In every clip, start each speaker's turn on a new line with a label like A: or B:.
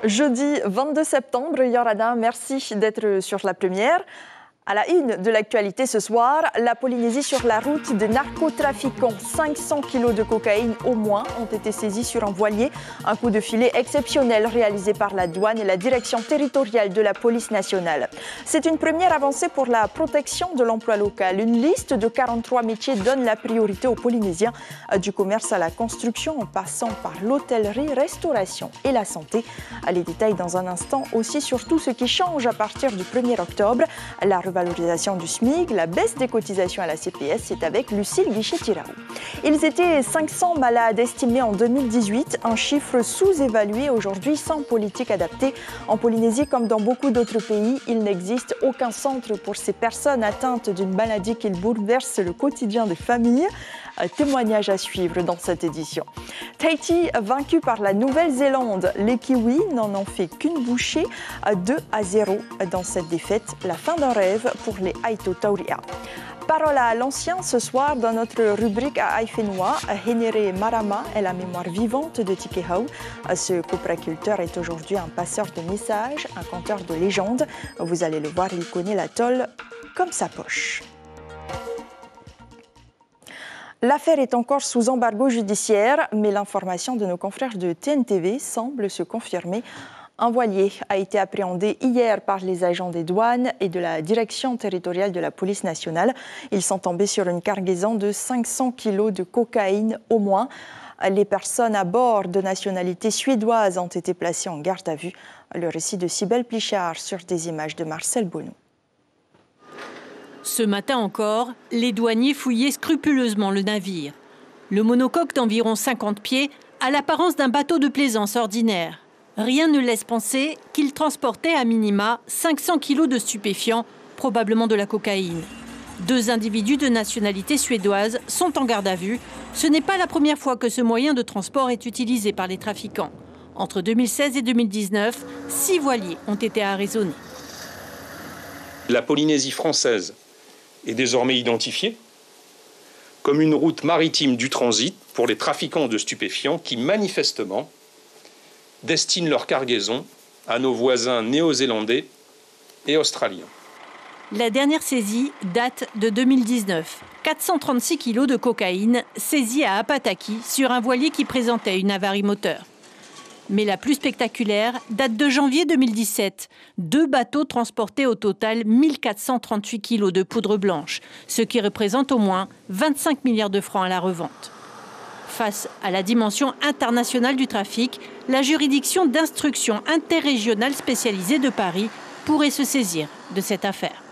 A: Jeudi 22 septembre, Yorana, merci d'être sur la première. À la une de l'actualité ce soir, la Polynésie sur la route des narcotrafiquants. 500 kilos de cocaïne au moins ont été saisis sur un voilier. Un coup de filet exceptionnel réalisé par la douane et la direction territoriale de la police nationale. C'est une première avancée pour la protection de l'emploi local. Une liste de 43 métiers donne la priorité aux Polynésiens, du commerce à la construction en passant par l'hôtellerie, restauration et la santé. Les détails dans un instant aussi sur tout ce qui change à partir du 1er octobre. La revalorisation du SMIC, la baisse des cotisations à la CPS, c'est avec Lucille Guichet-Tiraou. Ils étaient 500 malades estimés en 2018, un chiffre sous-évalué aujourd'hui sans politique adaptée. En Polynésie, comme dans beaucoup d'autres pays, il n'existe aucun centre pour ces personnes atteintes d'une maladie qui bouleverse le quotidien des familles. Témoignage à suivre dans cette édition. Tahiti, vaincu par la Nouvelle-Zélande. Les Kiwis n'en ont fait qu'une bouchée, 2-0 dans cette défaite. La fin d'un rêve pour les Aitutauria. Parole à l'ancien ce soir dans notre rubrique à Aifenua. Henere Marama est la mémoire vivante de Tikehau. Ce copraculteur est aujourd'hui un passeur de messages, un conteur de légendes. Vous allez le voir, il connaît l'atoll comme sa poche. L'affaire est encore sous embargo judiciaire, mais l'information de nos confrères de TNTV semble se confirmer. Un voilier a été appréhendé hier par les agents des douanes et de la direction territoriale de la police nationale. Ils sont tombés sur une cargaison de 500 kilos de cocaïne au moins. Les personnes à bord de nationalité suédoise ont été placées en garde à vue. Le récit de Cybèle Plichard sur des images de Marcel Bonneau.
B: Ce matin encore, les douaniers fouillaient scrupuleusement le navire. Le monocoque d'environ 50 pieds a l'apparence d'un bateau de plaisance ordinaire. Rien ne laisse penser qu'il transportait à minima 500 kilos de stupéfiants, probablement de la cocaïne. 2 individus de nationalité suédoise sont en garde à vue. Ce n'est pas la première fois que ce moyen de transport est utilisé par les trafiquants. Entre 2016 et 2019, 6 voiliers ont été arraisonnés.
C: La Polynésie française est désormais identifiée comme une route maritime du transit pour les trafiquants de stupéfiants qui, manifestement, destinent leur cargaison à nos voisins néo-zélandais et australiens.
B: La dernière saisie date de 2019. 436 kilos de cocaïne saisis à Apataki sur un voilier qui présentait une avarie moteur. Mais la plus spectaculaire date de janvier 2017. 2 bateaux transportaient au total 1438 kilos de poudre blanche, ce qui représente au moins 25 milliards de francs à la revente. Face à la dimension internationale du trafic, la juridiction d'instruction interrégionale spécialisée de Paris pourrait se saisir de cette affaire.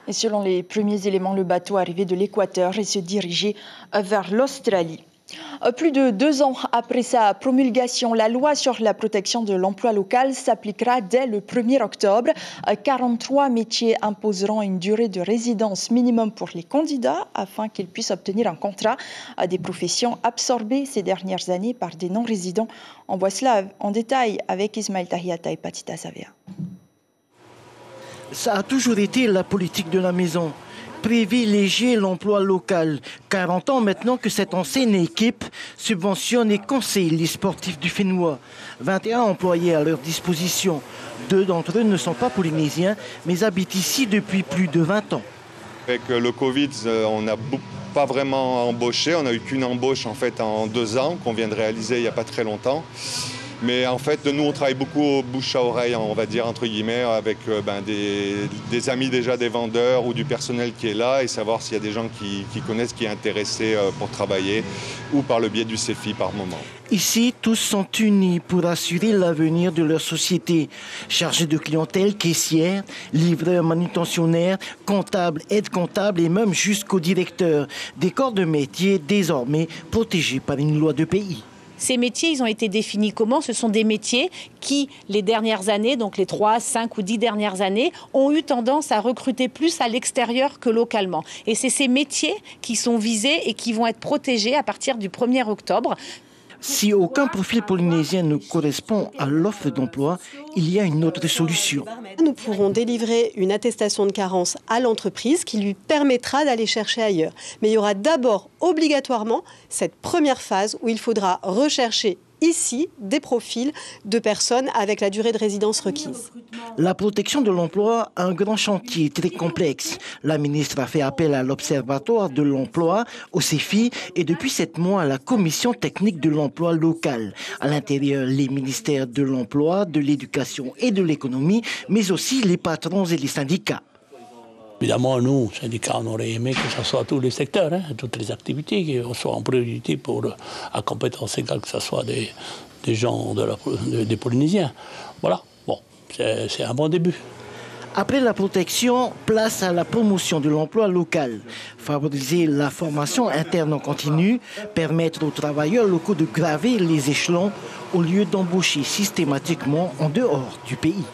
A: Et selon les premiers éléments, le bateau arrivait de l'Équateur et se dirigeait vers l'Australie. Plus de 2 ans après sa promulgation, la loi sur la protection de l'emploi local s'appliquera dès le 1er octobre. 43 métiers imposeront une durée de résidence minimum pour les candidats afin qu'ils puissent obtenir un contrat. Des professions absorbées ces dernières années par des non-résidents. On voit cela en détail avec Ismaël Tahiata et Patita Savea.
D: Ça a toujours été la politique de la maison. Privilégier l'emploi local. 40 ans maintenant que cette ancienne équipe subventionne et conseille les sportifs du Fénois. 21 employés à leur disposition. 2 d'entre eux ne sont pas polynésiens, mais habitent ici depuis plus de 20 ans.
E: Avec le Covid, on n'a pas vraiment embauché. On n'a eu qu'une embauche en fait en 2 ans qu'on vient de réaliser il n'y a pas très longtemps. Mais en fait, nous, on travaille beaucoup bouche à oreille, on va dire, entre guillemets, avec des amis déjà des vendeurs ou du personnel qui est là et savoir s'il y a des gens qui connaissent, qui est intéressé pour travailler ou par le biais du CEFI par moment.
D: Ici, tous sont unis pour assurer l'avenir de leur société. Chargés de clientèle, caissières, livreurs, manutentionnaires, comptables, aides-comptables et même jusqu'au directeur. Des corps de métier désormais protégés par une loi de pays.
F: Ces métiers, ils ont été définis comment? Ce sont des métiers qui, les dernières années, donc les 3, 5 ou 10 dernières années, ont eu tendance à recruter plus à l'extérieur que localement. Et c'est ces métiers qui sont visés et qui vont être protégés à partir du 1er octobre.
D: Si aucun profil polynésien ne correspond à l'offre d'emploi, il y a une autre solution.
G: Nous pourrons délivrer une attestation de carence à l'entreprise qui lui permettra d'aller chercher ailleurs. Mais il y aura d'abord obligatoirement cette première phase où il faudra rechercher ici des profils de personnes avec la durée de résidence requise.
D: La protection de l'emploi, un grand chantier très complexe. La ministre a fait appel à l'Observatoire de l'emploi, au CEFI, et depuis 7 mois à la Commission technique de l'emploi local. À l'intérieur, les ministères de l'emploi, de l'éducation et de l'économie, mais aussi les patrons et les syndicats.
H: Évidemment, nous, syndicats, on aurait aimé que ce soit tous les secteurs, toutes les activités, qu'on soit en priorité à compétence égale, que ce soit des gens des Polynésiens. Voilà, bon, c'est un bon début.
D: Après la protection, place à la promotion de l'emploi local. Favoriser la formation interne en continu, permettre aux travailleurs locaux de gravir les échelons au lieu d'embaucher systématiquement en dehors du pays.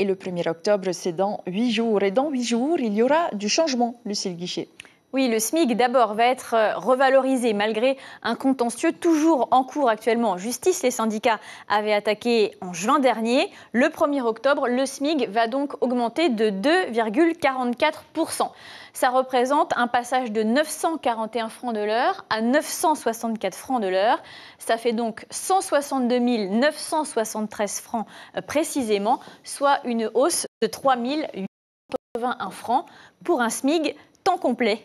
A: Et le 1er octobre, c'est dans 8 jours. Et dans 8 jours, il y aura du changement, Lucille Guichet.
I: Oui, le SMIC d'abord va être revalorisé malgré un contentieux toujours en cours actuellement en justice. Les syndicats avaient attaqué en juin dernier. Le 1er octobre, le SMIC va donc augmenter de 2,44%. Ça représente un passage de 941 francs de l'heure à 964 francs de l'heure. Ça fait donc 162 973 francs précisément, soit une hausse de 3 881 francs pour un SMIC temps complet.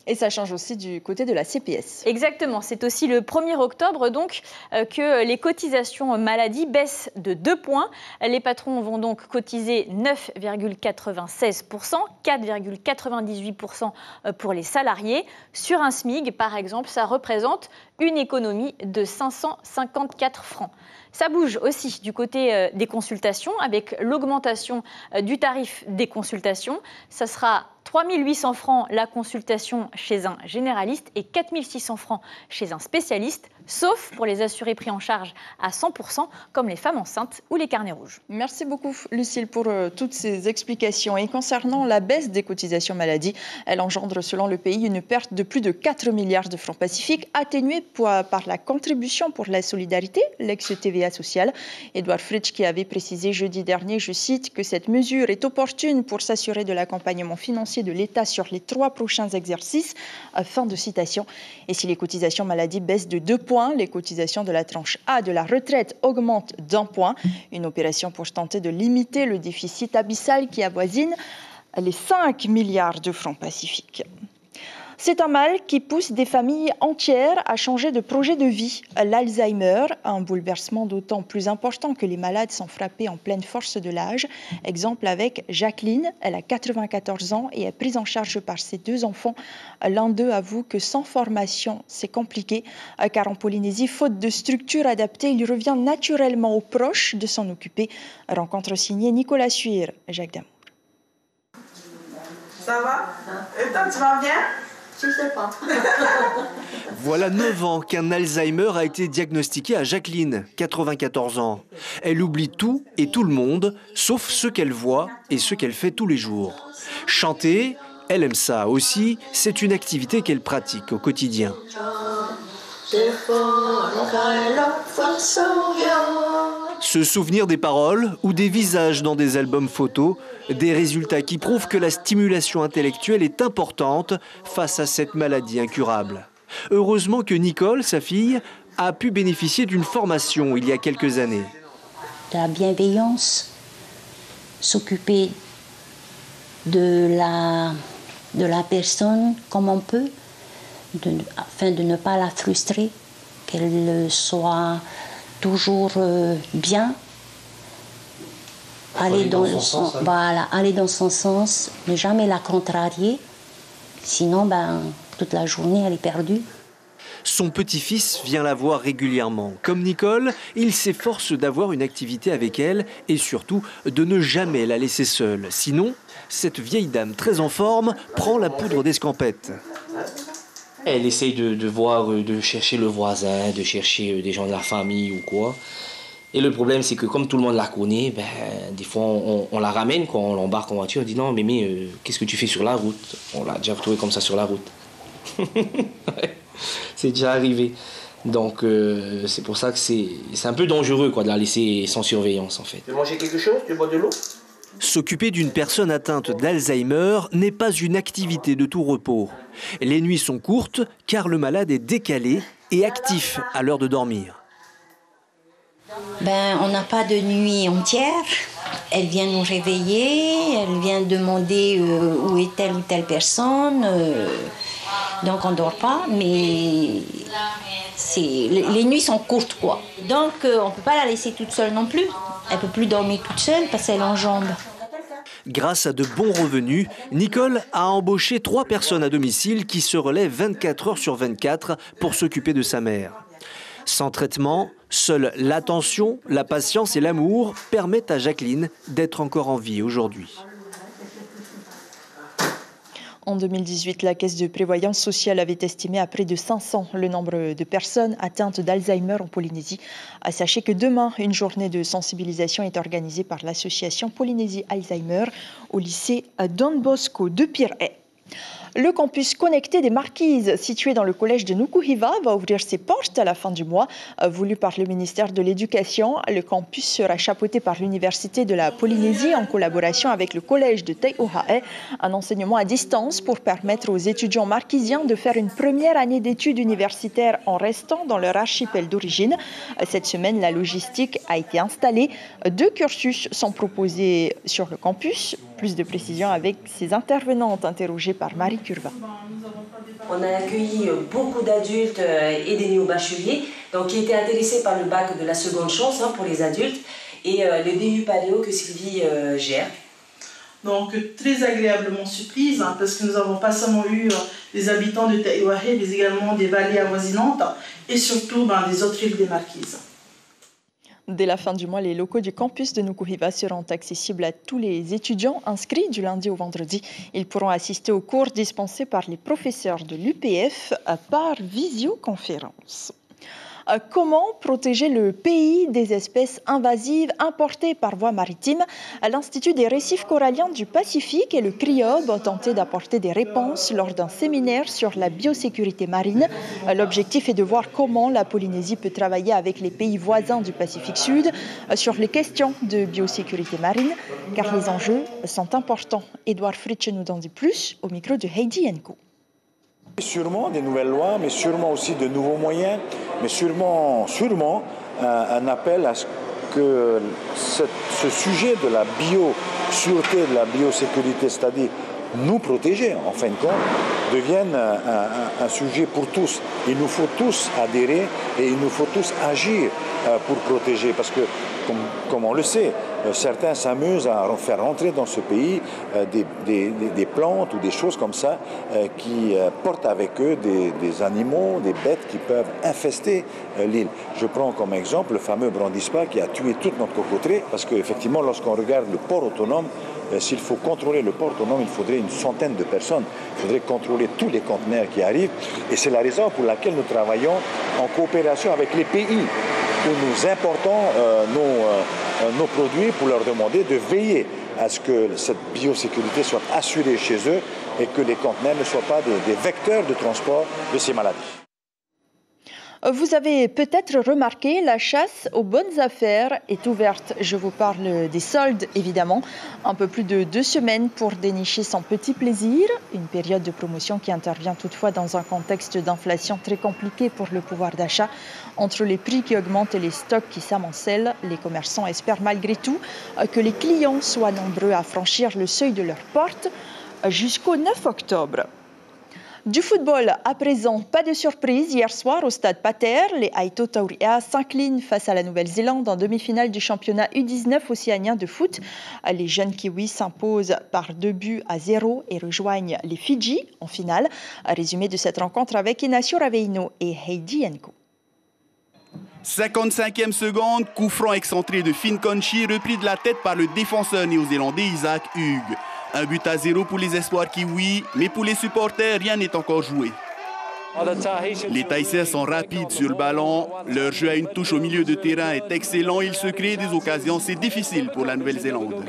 A: Et ça change aussi du côté de la CPS.
I: Exactement, c'est aussi le 1er octobre donc que les cotisations maladie baissent de 2 points. Les patrons vont donc cotiser 9,96%, 4,98% pour les salariés. Sur un SMIC, par exemple, ça représente une économie de 554 francs. Ça bouge aussi du côté des consultations avec l'augmentation du tarif des consultations. Ça sera 3 800 francs la consultation chez un généraliste et 4 600 francs chez un spécialiste, sauf pour les assurés pris en charge à 100%, comme les femmes enceintes ou les carnets rouges.
A: Merci beaucoup, Lucille, pour toutes ces explications. Et concernant la baisse des cotisations maladie, elle engendre, selon le pays, une perte de plus de 4 milliards de francs pacifiques, atténuée par la contribution pour la solidarité, l'ex-TVA sociale. Édouard Fritsch qui avait précisé jeudi dernier, je cite, que cette mesure est opportune pour s'assurer de l'accompagnement financier de l'État sur les 3 prochains exercices. Fin de citation. Et si les cotisations maladie baissent de 2 points, les cotisations de la tranche A de la retraite augmentent d'1 point. Une opération pour tenter de limiter le déficit abyssal qui avoisine les 5 milliards de francs pacifiques. C'est un mal qui pousse des familles entières à changer de projet de vie. L'Alzheimer, un bouleversement d'autant plus important que les malades sont frappés en pleine force de l'âge. Exemple avec Jacqueline, elle a 94 ans et est prise en charge par ses 2 enfants. L'un d'eux avoue que sans formation, c'est compliqué, car en Polynésie, faute de structure adaptée, il revient naturellement aux proches de s'en occuper. Rencontre signée Nicolas Suir, Jacques Damour.
J: Ça va? Et toi, tu vas bien? Je sais pas.
K: Voilà 9 ans qu'un Alzheimer a été diagnostiqué à Jacqueline, 94 ans. Elle oublie tout et tout le monde, sauf ce qu'elle voit et ce qu'elle fait tous les jours. Chanter, elle aime ça aussi, c'est une activité qu'elle pratique au quotidien. Se souvenir des paroles ou des visages dans des albums photos, des résultats qui prouvent que la stimulation intellectuelle est importante face à cette maladie incurable. Heureusement que Nicole, sa fille, a pu bénéficier d'une formation il y a quelques années.
L: De la bienveillance, s'occuper de la personne comme on peut, afin de ne pas la frustrer, qu'elle soit toujours bien, aller dans son sens, ne jamais la contrarier, sinon toute la journée elle est perdue.
K: Son petit-fils vient la voir régulièrement. Comme Nicole, il s'efforce d'avoir une activité avec elle et surtout de ne jamais la laisser seule. Sinon, cette vieille dame très en forme prend la poudre d'escampette.
M: Elle essaye de chercher le voisin, de chercher des gens de la famille ou quoi. Et le problème, c'est que comme tout le monde la connaît, des fois on la ramène, quand on l'embarque en voiture, on dit non, mais qu'est-ce que tu fais sur la route? On l'a déjà retrouvé comme ça sur la route. C'est déjà arrivé. Donc c'est pour ça que c'est un peu dangereux de la laisser sans surveillance en fait.
J: Tu veux manger quelque chose? Tu veux boire de l'eau?
K: S'occuper d'une personne atteinte d'Alzheimer n'est pas une activité de tout repos. Les nuits sont courtes car le malade est décalé et actifs à l'heure de dormir.
L: On n'a pas de nuit entière. Elle vient nous réveiller, elle vient demander où est telle ou telle personne. Donc on ne dort pas, mais les nuits sont courtes, quoi. Donc on ne peut pas la laisser toute seule non plus. Elle ne peut plus dormir toute seule parce qu'elle enjambe.
K: Grâce à de bons revenus, Nicole a embauché 3 personnes à domicile qui se relaient 24 heures sur 24 pour s'occuper de sa mère. Sans traitement, seule l'attention, la patience et l'amour permettent à Jacqueline d'être encore en vie aujourd'hui.
A: En 2018, la Caisse de prévoyance sociale avait estimé à près de 500 le nombre de personnes atteintes d'Alzheimer en Polynésie. Sachez que demain, une journée de sensibilisation est organisée par l'association Polynésie Alzheimer au lycée Don Bosco de Pirée. Le campus connecté des Marquises, situé dans le collège de Nukuhiva, va ouvrir ses portes à la fin du mois. Voulu par le ministère de l'Éducation, le campus sera chapeauté par l'Université de la Polynésie en collaboration avec le collège de Tei'ohae. Un enseignement à distance pour permettre aux étudiants marquisiens de faire une première année d'études universitaires en restant dans leur archipel d'origine. Cette semaine, la logistique a été installée. 2 cursus sont proposés sur le campus. Plus de précisions avec ces intervenantes interrogées par Marie Curva.
N: On a accueilli beaucoup d'adultes et des néo-bacheliers qui étaient intéressés par le bac de la seconde chance pour les adultes et le DU Paléo que Sylvie gère.
O: Donc très agréablement surprise parce que nous n'avons pas seulement eu des habitants de Tei'ohae mais également des vallées avoisinantes et surtout des autres îles des Marquises.
A: Dès la fin du mois, les locaux du campus de Nukuhiva seront accessibles à tous les étudiants inscrits du lundi au vendredi. Ils pourront assister aux cours dispensés par les professeurs de l'UPF par visioconférence. Comment protéger le pays des espèces invasives importées par voie maritime? L'Institut des récifs coralliens du Pacifique et le CRIOB ont tenté d'apporter des réponses lors d'un séminaire sur la biosécurité marine. L'objectif est de voir comment la Polynésie peut travailler avec les pays voisins du Pacifique Sud sur les questions de biosécurité marine, car les enjeux sont importants. Edouard Fritsch nous en dit plus au micro de Heidi Enko.
P: Sûrement des nouvelles lois, mais sûrement aussi de nouveaux moyens, mais sûrement un appel à ce que ce sujet de la bio-sûreté, de la biosécurité, c'est-à-dire nous protéger en fin de compte, devienne un sujet pour tous. Il nous faut tous adhérer et il nous faut tous agir pour protéger, parce que comme on le sait, certains s'amusent à faire rentrer dans ce pays des plantes ou des choses comme ça qui portent avec eux des animaux, des bêtes qui peuvent infester l'île. Je prends comme exemple le fameux brandispa qui a tué toute notre cocoterie, parce qu'effectivement, lorsqu'on regarde le port autonome, s'il faut contrôler le port autonome, il faudrait une centaine de personnes. Il faudrait contrôler tous les conteneurs qui arrivent. Et c'est la raison pour laquelle nous travaillons en coopération avec les pays où nous importons nos produits pour leur demander de veiller à ce que cette biosécurité soit assurée chez eux et que les conteneurs ne soient pas des vecteurs de transport de ces maladies.
A: Vous avez peut-être remarqué, la chasse aux bonnes affaires est ouverte. Je vous parle des soldes, évidemment. Un peu plus de 2 semaines pour dénicher son petit plaisir. Une période de promotion qui intervient toutefois dans un contexte d'inflation très compliqué pour le pouvoir d'achat. Entre les prix qui augmentent et les stocks qui s'amoncellent, les commerçants espèrent malgré tout que les clients soient nombreux à franchir le seuil de leur porte jusqu'au 9 octobre. Du football à présent, pas de surprise. Hier soir au stade Pater, les Aito Tauri'a s'inclinent face à la Nouvelle-Zélande en demi-finale du championnat U19 océanien de foot. Les jeunes Kiwis s'imposent par 2-0 et rejoignent les Fidji en finale. Résumé de cette rencontre avec Inacio Raveino et Heidi Enko.
Q: 55e seconde, coup franc excentré de Finn Conchi, repris de la tête par le défenseur néo-zélandais Isaac Hughes. 1-0 pour les espoirs kiwis, mais pour les supporters, rien n'est encore joué. Les Tahitiens sont rapides sur le ballon, leur jeu à une touche au milieu de terrain est excellent, ils se créent des occasions, c'est difficile pour la Nouvelle-Zélande.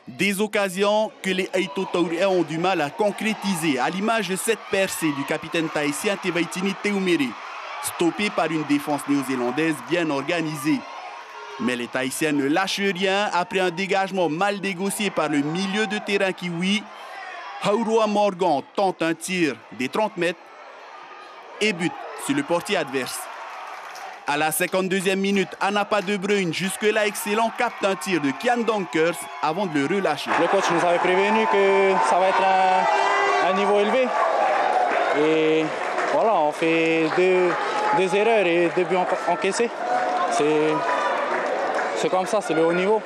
Q: Des occasions que les Aito Tauri'a ont du mal à concrétiser, à l'image de cette percée du capitaine tahitien Tevaitini Teumere, stoppée par une défense néo-zélandaise bien organisée. Mais les Tahitiens ne lâchent rien après un dégagement mal négocié par le milieu de terrain kiwi. Hauroa Morgan tente un tir des 30 mètres. et but sur le portier adverse. À la 52e minute, Anapa De Bruyne, jusque-là excellent, capte un tir de Kian Donkers avant de le relâcher.
R: Le coach nous avait prévenu que ça va être un niveau élevé. Et voilà, on fait deux erreurs et 2 buts encaissés. C'est comme ça, c'est le haut niveau.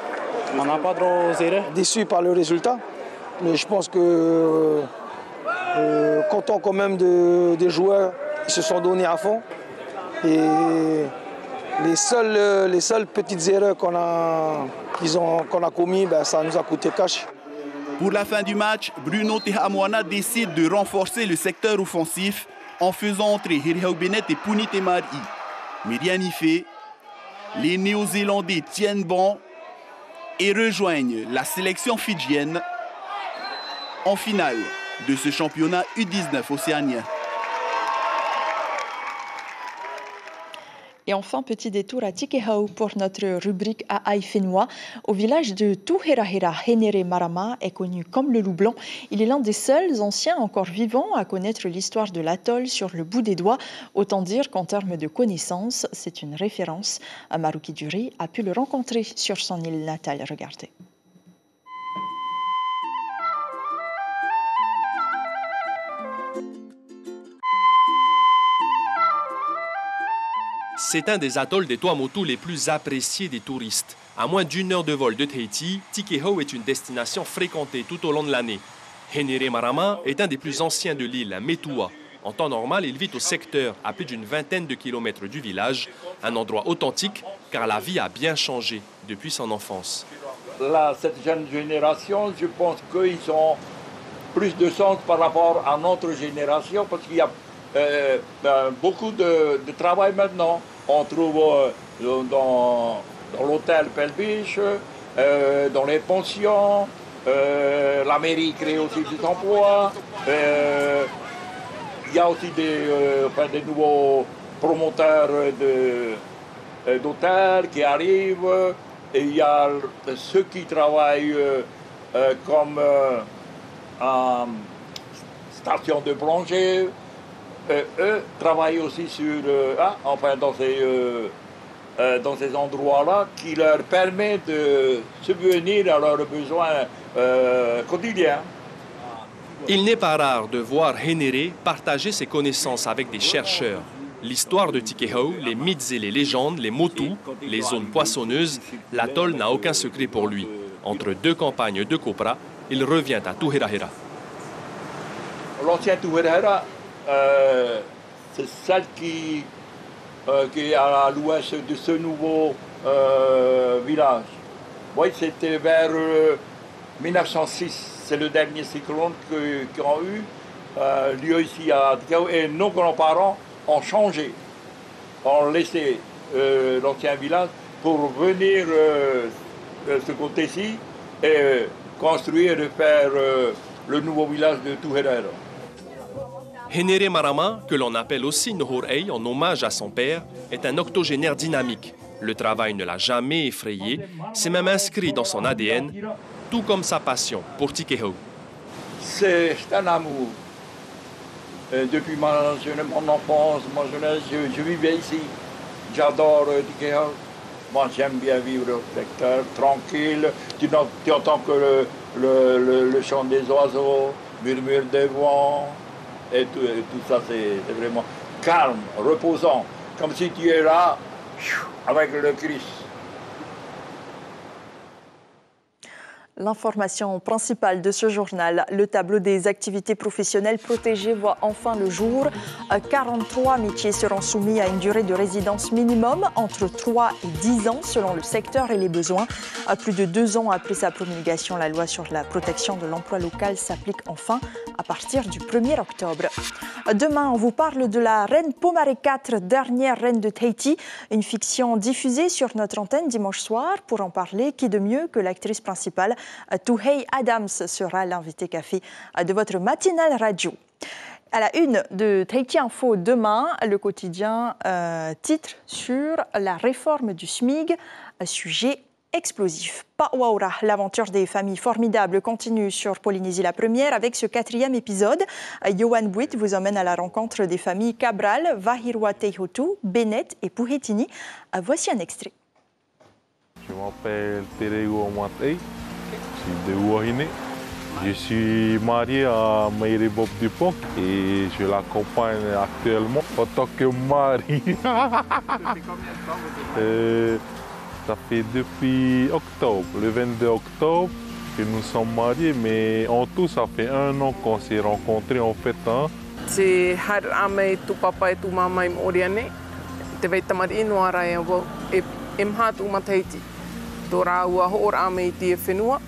R: On n'a pas trop d'erreurs.
S: Déçu par le résultat, mais je pense que content quand même des joueurs, ils se sont donnés à fond. Et les seules petites erreurs qu'on a commises, ça nous a coûté cash.
Q: Pour la fin du match, Bruno Tehamwana décide de renforcer le secteur offensif en faisant entrer Hirhau Bennett et Punit Temari. Mais rien n'y fait. Les Néo-Zélandais tiennent bon et rejoignent la sélection fidjienne en finale de ce championnat U19 océanien.
A: Et enfin, petit détour à Tikehau pour notre rubrique à Aïfenois. Au village de Tuherahera, Henere Marama est connu comme le loup blanc. Il est l'un des seuls anciens encore vivants à connaître l'histoire de l'atoll sur le bout des doigts. Autant dire qu'en termes de connaissances, c'est une référence. Maruki Duri a pu le rencontrer sur son île natale. Regardez.
T: C'est un des atolls des Tuamotu les plus appréciés des touristes. À moins d'1 heure de vol de Tahiti, Tikehau est une destination fréquentée tout au long de l'année. Henere Marama est un des plus anciens de l'île, à Metua. En temps normal, il vit au secteur, à plus d'une vingtaine de kilomètres du village, un endroit authentique car la vie a bien changé depuis son enfance.
U: Là, cette jeune génération, je pense qu'ils ont plus de sens par rapport à notre génération parce qu'il y a beaucoup de travail maintenant. On trouve dans l'hôtel Pelbiche, dans les pensions, la mairie crée aussi des emplois. Il y a aussi des nouveaux promoteurs d'hôtels qui arrivent. Et il y a ceux qui travaillent comme station de plongée. Eux travaillent aussi dans ces endroits-là qui leur permettent de subvenir à leurs besoins quotidiens.
T: Il n'est pas rare de voir Henere partager ses connaissances avec des chercheurs. L'histoire de Tikehau, les mythes et les légendes, les motus, les zones poissonneuses, l'atoll n'a aucun secret pour lui. Entre 2 campagnes de copra, il revient à Tuherahera.
U: L'ancien Tuherahera, c'est celle qui est à l'ouest de ce nouveau village. Oui, c'était vers 1906. C'est le dernier cyclone qu'ils ont eu lieu ici à Tikehau. Et nos grands-parents ont changé, ont laissé l'ancien village pour venir de ce côté-ci et construire et faire le nouveau village de Tuherahera.
T: Henere Marama, que l'on appelle aussi Nohorei en hommage à son père, est un octogénaire dynamique. Le travail ne l'a jamais effrayé, c'est même inscrit dans son ADN, tout comme sa passion pour Tikehau.
U: C'est un amour. Depuis mon enfance, ma jeunesse, je vivais ici. J'adore Tikehau. Moi, j'aime bien vivre au secteur, tranquille. Tu entends que le chant des oiseaux, murmure des vents. Et tout ça, c'est vraiment calme, reposant, comme si tu es là avec le Christ.
A: L'information principale de ce journal, le tableau des activités professionnelles protégées voit enfin le jour. 43 métiers seront soumis à une durée de résidence minimum entre 3 et 10 ans selon le secteur et les besoins. Plus de 2 ans après sa promulgation, la loi sur la protection de l'emploi local s'applique enfin à partir du 1er octobre. Demain, on vous parle de la reine Pomare IV, dernière reine de Tahiti, une fiction diffusée sur notre antenne dimanche soir. Pour en parler, qui de mieux que l'actrice principale, Tuhei Adams sera l'invité café de votre matinale radio. À la une de Tahiti Info demain, le quotidien titre sur la réforme du SMIG, sujet explosif. Pa'waura, l'aventure des familles formidables continue sur Polynésie la première avec ce 4e épisode. Yohan Buit vous emmène à la rencontre des familles Cabral, Vahirua Tehotu, Bennett et Puhetini. Voici un extrait.
C: Je m'appelle Terego Matei, je suis de Wahine. Je suis marié à Maïri Bob Dupont et je l'accompagne actuellement en tant que mari. Ça fait depuis octobre, le 22 octobre que nous sommes mariés, mais en tout ça fait 1 an qu'on s'est rencontrés en fait.
V: C'est har amai tu papa et tu mama im oriane. Te vai tamari no ara e emha tu mataiti. Dora ua hor amai te whenua.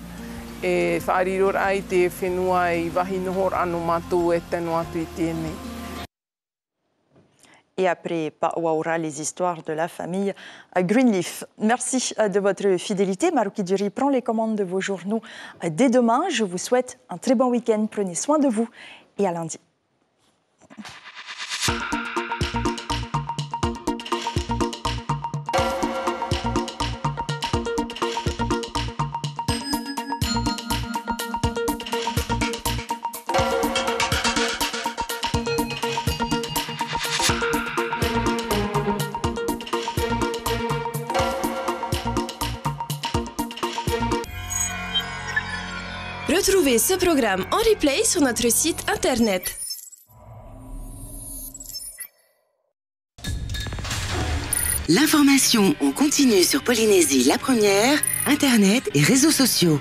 V: E whaariror ai te whenua I wahino hor anu mātou e tenu atu I tēnei.
A: Et après Pa'waura, les histoires de la famille Greenleaf. Merci de votre fidélité. Marouki Djuri prend les commandes de vos journaux dès demain. Je vous souhaite un très bon week-end. Prenez soin de vous et à lundi.
W: Retrouvez ce programme en replay sur notre site internet.
X: L'information en continu sur Polynésie la première, internet et réseaux sociaux.